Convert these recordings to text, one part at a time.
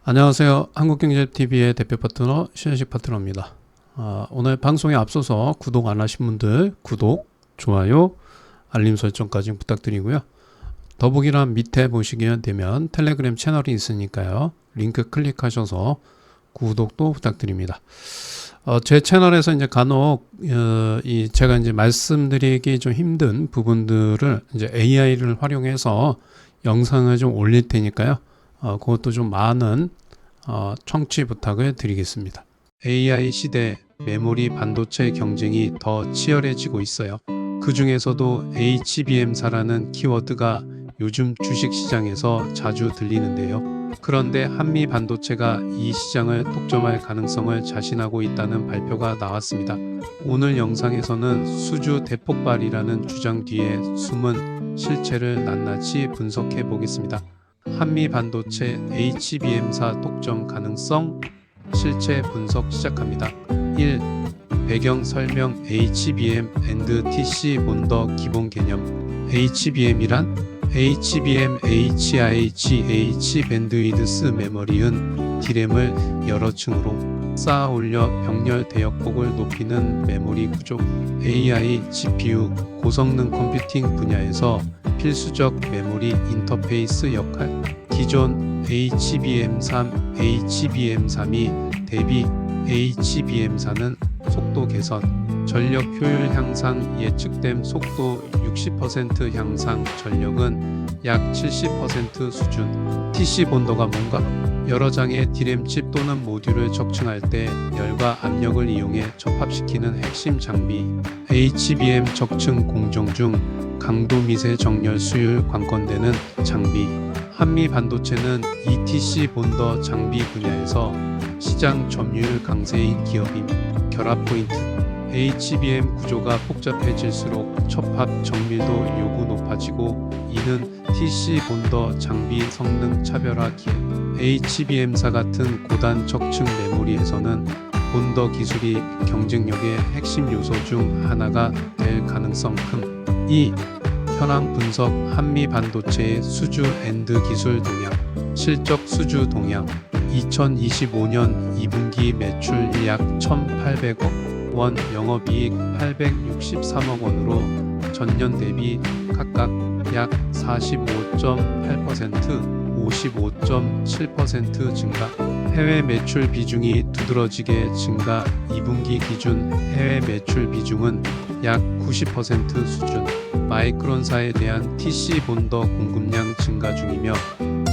안녕하세요. 한국경제TV의 대표 파트너 신현식 파트너입니다. 오늘 방송에 앞서서 구독 안 하신 분들 구독, 좋아요, 알림 설정까지 부탁드리고요. 더보기란 밑에 보시게 되면 텔레그램 채널이 있으니까요. 링크 클릭하셔서 구독도 부탁드립니다. 제 채널에서 이제 간혹 제가 이제 말씀드리기 좀 힘든 부분들을 이제 AI를 활용해서 영상을 좀 올릴 테니까요. 그것도 좀 많은 청취 부탁을 드리겠습니다. AI 시대 메모리 반도체 경쟁이 더 치열해지고 있어요. 그 중에서도 HBM사라는 키워드가 요즘 주식시장에서 자주 들리는데요. 그런데 한미 반도체가 이 시장을 독점할 가능성을 자신하고 있다는 발표가 나왔습니다. 오늘 영상에서는 수주 대폭발이라는 주장 뒤에 숨은 실체를 낱낱이 분석해 보겠습니다. 한미 반도체 HBM사 독점 가능성 실체 분석 시작합니다. 1. 배경 설명 HBM 앤드 TC 본더 기본 개념. HBM이란 HBM HIGH 밴드위드스 메모리은 D램을 여러 층으로 쌓아 올려 병렬 대역폭을 높이는 메모리 구조. AI, GPU, 고성능 컴퓨팅 분야에서 필수적 메모리 인터페이스 역할. 기존 HBM3, HBM3이 대비 HBM4는 속도 개선, 전력 효율 향상 예측됨. 속도 60% 향상, 전력은 약 70% 수준. TC 본더가 뭔가? 여러 장의 D램 칩 또는 모듈을 적층할 때 열과 압력을 이용해 접합시키는 핵심 장비. HBM 적층 공정 중 강도 미세 정렬 수율 관건되는 장비. 한미 반도체는 ETC 본더 장비 분야에서 시장 점유율 강세인 기업임. 결합 포인트. HBM 구조가 복잡해질수록 접합 정밀도 요구 높아지고 이는 TC 본더 장비 성능 차별화 기회. HBM사 같은 고단 적층 메모리에서는 본더 기술이 경쟁력의 핵심 요소 중 하나가 될 가능성 큼. 2. 현황 분석. 한미 반도체의 수주 앤드 기술 동향. 실적 수주 동향. 2025년 2분기 매출 약 1,800억 원, 영업이익 863억 원으로 전년 대비 각각 약 45.8%, 55.7% 증가. 해외 매출 비중이 두드러지게 증가. 2분기 기준 해외 매출 비중은 약 90% 수준. 마이크론사에 대한 TC 본더 공급량 증가 중이며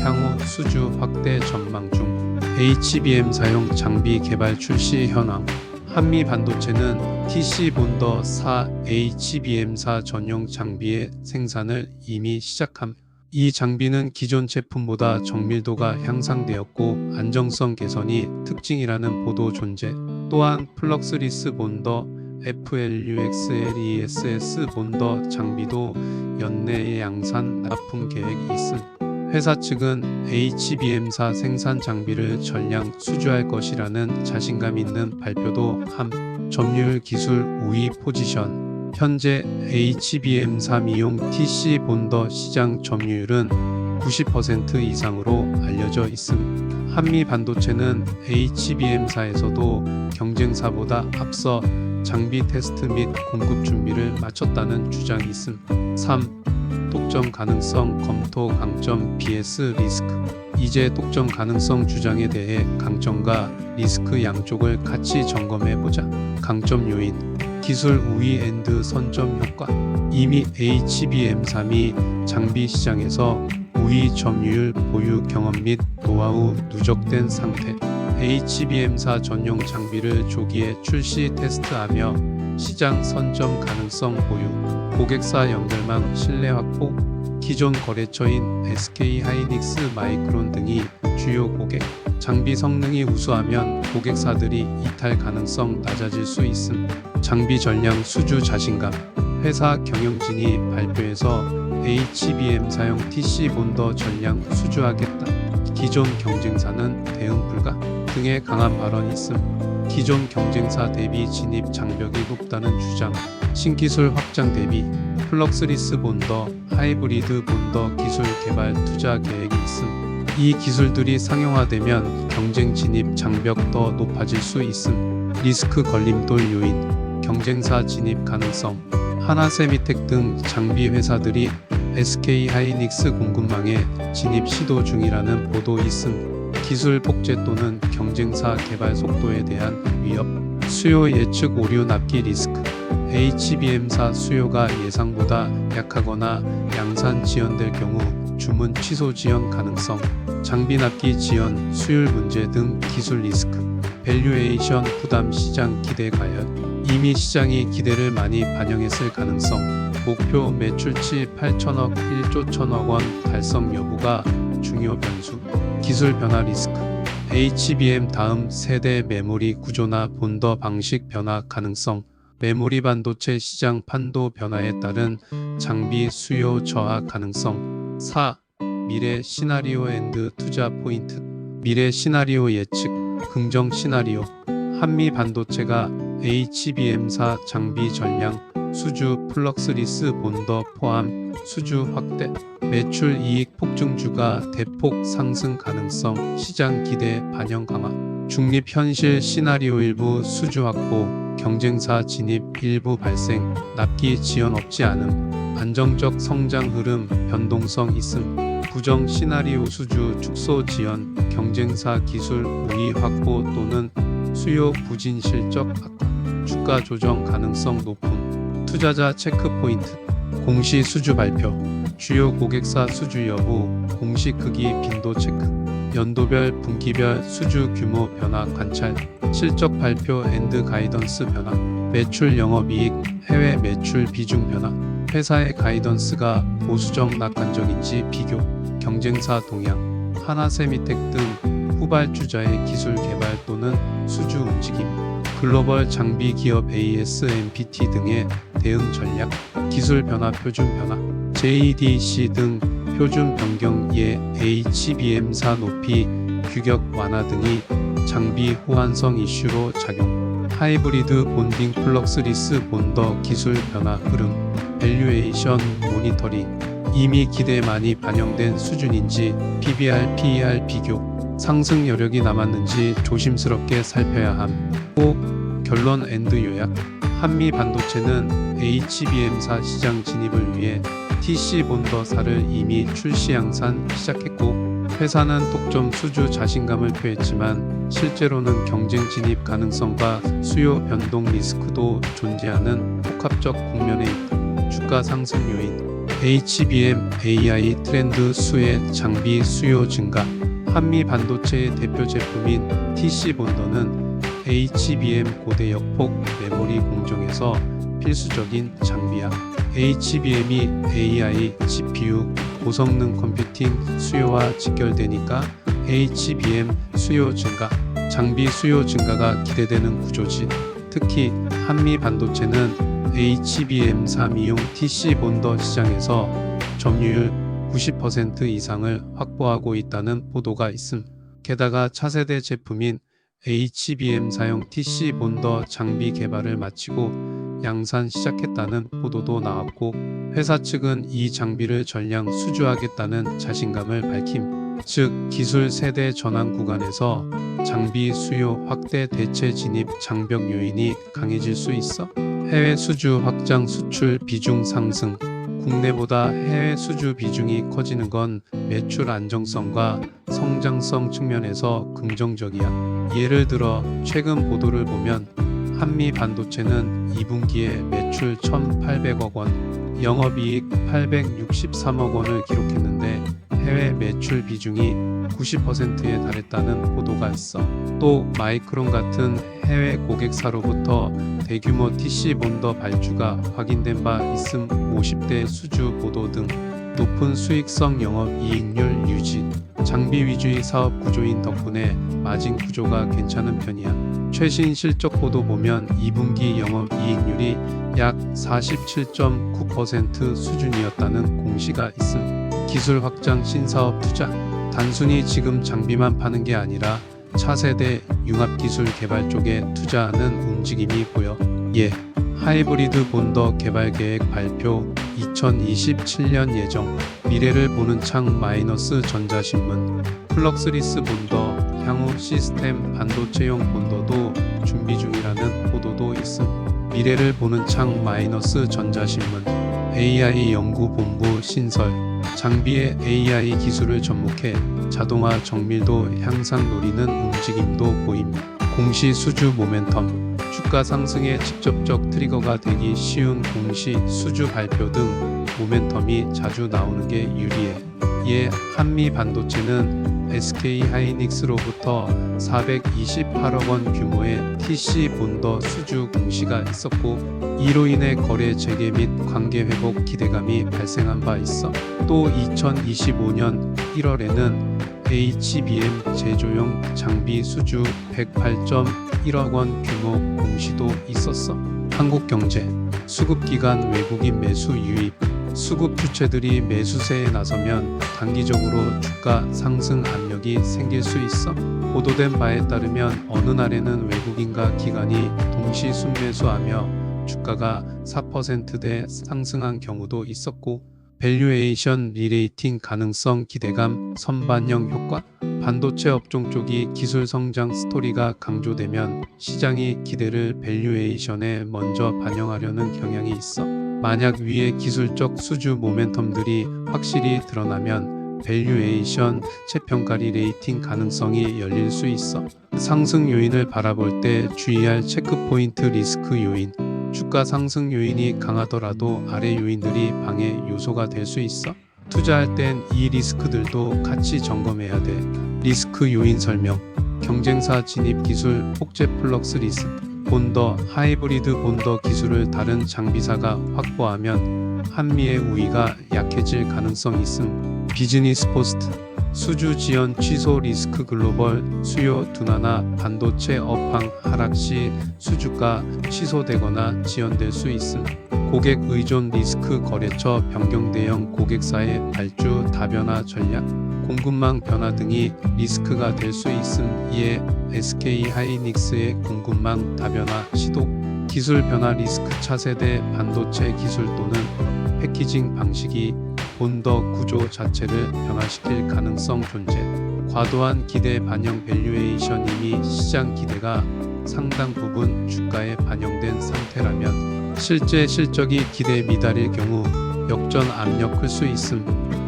향후 수주 확대 전망 중. HBM 사용 장비 개발 출시 현황. 한미 반도체는 TC 본더 4 HBM4 전용 장비의 생산을 이미 시작함. 이 장비는 기존 제품보다 정밀도가 향상되었고 안정성 개선이 특징이라는 보도 존재. 또한 플럭스리스 본더 FLUXLESS 본더 장비도 연내에 양산 납품 계획이 있음. 회사 측은 HBM4 생산 장비를 전량 수주할 것이라는 자신감 있는 발표도 함. 점유율 기술 우위 포지션. 현재 HBM3 이용 TC 본더 시장 점유율은 90% 이상으로 알려져 있음. 한미 반도체는 HBM4에서도 경쟁사보다 앞서 장비 테스트 및 공급 준비를 마쳤다는 주장이 있음. 3. 독점 가능성 검토. 강점 vs 리스크. 이제 독점 가능성 주장에 대해 강점과 리스크 양쪽을 같이 점검해보자. 강점 요인. 기술 우위 앤드 선점 효과. 이미 HBM3이 장비 시장에서 우위 점유율 보유 경험 및 노하우 누적된 상태. HBM4 전용 장비를 조기에 출시 테스트하며 시장 선점 가능성 보유. 고객사 연결망 신뢰 확보. 기존 거래처인 SK하이닉스, 마이크론 등이 주요 고객. 장비 성능이 우수하면 고객사들이 이탈 가능성 낮아질 수 있음. 장비 전량 수주 자신감. 회사 경영진이 발표에서 HBM 사용 TC 본더 전량 수주하겠다. 기존 경쟁사는 대응 불가 등의 강한 발언이 있음. 기존 경쟁사 대비 진입 장벽이 높다는 주장. 신기술 확장 대비. 플럭스리스 본더, 하이브리드 본더 기술 개발 투자 계획이 있음. 이 기술들이 상용화되면 경쟁 진입 장벽 더 높아질 수 있음. 리스크 걸림돌 요인, 경쟁사 진입 가능성. 하나세미텍 등 장비 회사들이 SK 하이닉스 공급망에 진입 시도 중이라는 보도 있음. 기술 복제 또는 경쟁사 개발 속도에 대한 위협. 수요 예측 오류 납기 리스크. HBM사 수요가 예상보다 약하거나 양산 지연될 경우 주문 취소 지연 가능성. 장비 납기 지연, 수율 문제 등 기술 리스크. 밸류에이션 부담 시장 기대 과연. 이미 시장이 기대를 많이 반영했을 가능성. 목표 매출치 8천억 1조 1천억 원 달성 여부가 중요 변수. 기술 변화 리스크. HBM 다음 세대 메모리 구조나 본더 방식 변화 가능성. 메모리 반도체 시장 판도 변화에 따른 장비 수요 저하 가능성. 4. 미래 시나리오 앤드 투자 포인트. 미래 시나리오 예측. 긍정 시나리오. 한미 반도체가 HBM사 장비 전량 수주 플럭스리스 본더 포함 수주 확대. 매출 이익 폭증주가 대폭 상승 가능성. 시장 기대 반영 강화. 중립 현실 시나리오 일부 수주 확보. 경쟁사 진입 일부 발생. 납기 지연 없지 않음. 안정적 성장 흐름 변동성 있음. 부정 시나리오 수주 축소 지연. 경쟁사 기술 우위 확보 또는 수요 부진 실적 악화. 주가 조정 가능성 높음. 투자자 체크 포인트. 공시 수주 발표. 주요 고객사 수주 여부. 공시 크기 빈도 체크. 연도별 분기별 수주 규모 변화 관찰. 실적 발표 앤드 가이던스 변화. 매출 영업이익 해외 매출 비중 변화. 회사의 가이던스가 보수적 낙관적인지 비교. 경쟁사 동향. 하나세미텍 등 후발주자의 기술 개발 또는 수주 움직임. 글로벌 장비 기업 ASMPT 등의 대응 전략. 기술 변화 표준 변화. JDC 등 표준 변경 예 HBM사 높이 규격 완화 등이 장비 호환성 이슈로 작용. 하이브리드 본딩 플럭스리스 본더 기술 변화 흐름. 밸류에이션 모니터링. 이미 기대에 많이 반영된 수준인지 PBR, PER 비교. 상승 여력이 남았는지 조심스럽게 살펴야 함. 5. 결론 앤드 요약. 한미 반도체는 HBM사 시장 진입을 위해 TC 본더사를 이미 출시 양산 시작했고, 회사는 독점 수주 자신감을 표했지만 실제로는 경쟁 진입 가능성과 수요 변동 리스크도 존재하는 복합적 국면에 있다. 주가 상승 요인. HBM, AI 트렌드 수혜 장비 수요 증가. 한미 반도체의 대표 제품인 TC 본더는 HBM 고대 역폭 메모리 공정에서 필수적인 장비야. HBM이 AI, GPU, 고성능 컴퓨팅 수요와 직결되니까 HBM 수요 증가, 장비 수요 증가가 기대되는 구조지. 특히 한미 반도체는 HBM3 이용 TC 본더 시장에서 점유율 90% 이상을 확보하고 있다는 보도가 있음. 게다가 차세대 제품인 HBM 사용 TC 본더 장비 개발을 마치고 양산 시작했다는 보도도 나왔고, 회사 측은 이 장비를 전량 수주하겠다는 자신감을 밝힘. 즉, 기술 세대 전환 구간에서 장비 수요 확대 대체 진입 장벽 요인이 강해질 수 있어. 해외 수주 확장 수출 비중 상승. 국내보다 해외 수주 비중이 커지는 건 매출 안정성과 성장성 측면에서 긍정적이야. 예를 들어 최근 보도를 보면 한미 반도체는 2분기에 매출 1,800억 원, 영업이익 863억 원을 기록했는데 해외 매출 비중이 90%에 달했다는 보도가 있어. 또 마이크론 같은 해외 고객사로부터 대규모 TC 본더 발주가 확인된 바 있음. 50대 수주 보도 등 높은 수익성 영업이익률 유지. 장비 위주의 사업 구조인 덕분에 마진 구조가 괜찮은 편이야. 최신 실적 보도 보면 2분기 영업이익률이 약 47.9% 수준이었다는 공시가 있음. 기술 확장 신사업 투자. 단순히 지금 장비만 파는 게 아니라 차세대 융합기술 개발 쪽에 투자하는 움직임이 보여. 예. 하이브리드 본더 개발 계획 발표 2027년 예정 미래를 보는 창 마이너스 전자신문 플럭스리스 본더 향후 시스템 반도체용 본더도 준비 중이라는 보도도 있음. 미래를 보는 창 마이너스 전자신문 AI 연구본부 신설 장비의 AI 기술을 접목해 자동화 정밀도 향상 노리는 움직임도 보임. 공시 수주 모멘텀 주가 상승에 직접적 트리거가 되기 쉬운 공시 수주 발표 등 모멘텀이 자주 나오는 게 유리해. 이에 한미 반도체는 SK 하이닉스로부터 428억 원 규모의 TC 본더 수주 공시가 있었고 이로 인해 거래 재개 및 관계 회복 기대감이 발생한 바 있어. 또 2025년 1월에는 HBM 제조용 장비 수주 108.1억 원 규모 공시도 있었어. 한국경제 수급기간 외국인 매수 유입 수급 주체들이 매수세에 나서면 단기적으로 주가 상승 압력이 생길 수 있어. 보도된 바에 따르면 어느 날에는 외국인과 기관이 동시 순매수하며 주가가 4%대 상승한 경우도 있었고 밸류에이션 리레이팅 가능성 기대감 선반영 효과 반도체 업종 쪽이 기술 성장 스토리가 강조되면 시장이 기대를 밸류에이션에 먼저 반영하려는 경향이 있어. 만약 위의 기술적 수주 모멘텀들이 확실히 드러나면 밸류에이션 재평가 리레이팅 가능성이 열릴 수 있어. 상승 요인을 바라볼 때 주의할 체크포인트 리스크 요인 주가 상승 요인이 강하더라도 아래 요인들이 방해 요소가 될 수 있어. 투자할 땐 이 리스크들도 같이 점검해야 돼. 리스크 요인 설명 경쟁사 진입 기술 폭재 플럭스 리스 본더 하이브리드 본더 기술을 다른 장비사가 확보하면 한미의 우위가 약해질 가능성이 있음. 비즈니스 포스트 수주 지연 취소 리스크 글로벌 수요 둔화나 반도체 업황 하락 시 수주가 취소되거나 지연될 수 있음. 고객 의존 리스크 거래처 변경 대형 고객사의 발주 다변화 전략 공급망 변화 등이 리스크가 될 수 있음. 이에 SK 하이닉스의 공급망 다변화 시도 기술 변화 리스크 차세대 반도체 기술 또는 패키징 방식이 본더 구조 자체를 변화시킬 가능성 존재. 과도한 기대 반영 밸류에이션 이미 시장 기대가 상당 부분 주가에 반영된 상태라면 실제 실적이 기대 미달일 경우 역전 압력 클 수 있음.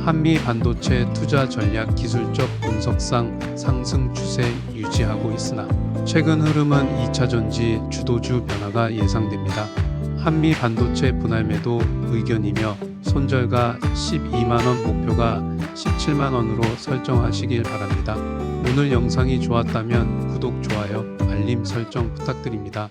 한미 반도체 투자 전략 기술적 분석상 상승 추세 유지하고 있으나 최근 흐름은 2차전지 주도주 변화가 예상됩니다. 한미 반도체 분할 매도 의견이며 손절가 12만원 목표가 17만원으로 설정하시길 바랍니다. 오늘 영상이 좋았다면 구독, 좋아요, 알림 설정 부탁드립니다.